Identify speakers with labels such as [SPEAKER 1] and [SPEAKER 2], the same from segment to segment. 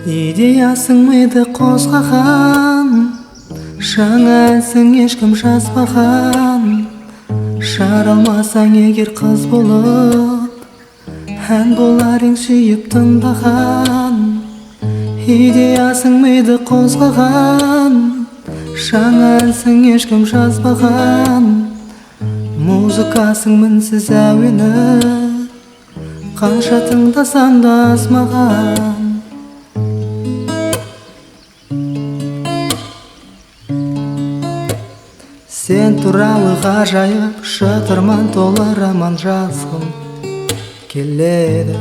[SPEAKER 1] Идеясың миды қозғаған, жаңа әнсің ешкім жазбаған. Жаралмасаң егер қыз болып, ән болар ең сүйіп тыңдаған. Идеясың миды қозғаған, жаңа әнсің ешкім жазбаған. Музыкасың мінсіз әуені, қанша тыңдасам да аз маған. Сен туралы ғажайып шытырман толы роман жазғым келеді.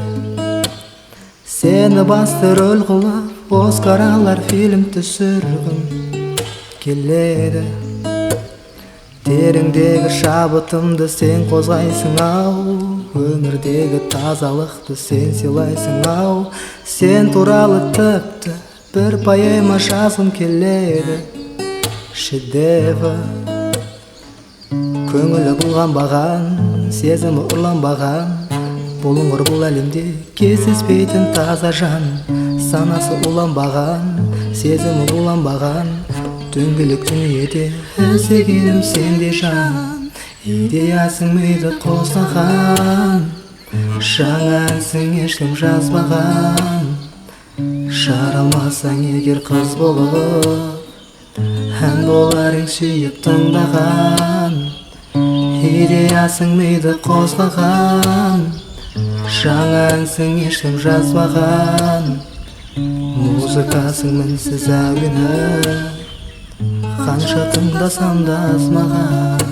[SPEAKER 1] Сені басты рөл қылып, Оскар алар фильм түсіргім келеді. Тереңдегі шабытымды сен қозғайсың ау, өмірдегі тазалықты сен сыйлайсың ау. Сен туралы тіпті бір поэма жазғым келеді. Шедевр, көңілі бұлғанбаған, сезімі ұрланбаған. Бұлыңғыр бұл әлемде кездеспейтін таза жан. Санасы уланбаған, сезімі уланбаған. Дөңгелек дүниеде іздегенім сенде жан. Идеясың миды қозғаған, жаңа әнсің ешкім жазбаған. Жаралмасаң егер қыз болып, ән болар ең сүйіп тыңдаған. Идеясың миды қозғаған, жаңа әнсің ешкім жазбаған. Музыкасың мінсіз әуені, қанша тыңдасам да аз маған.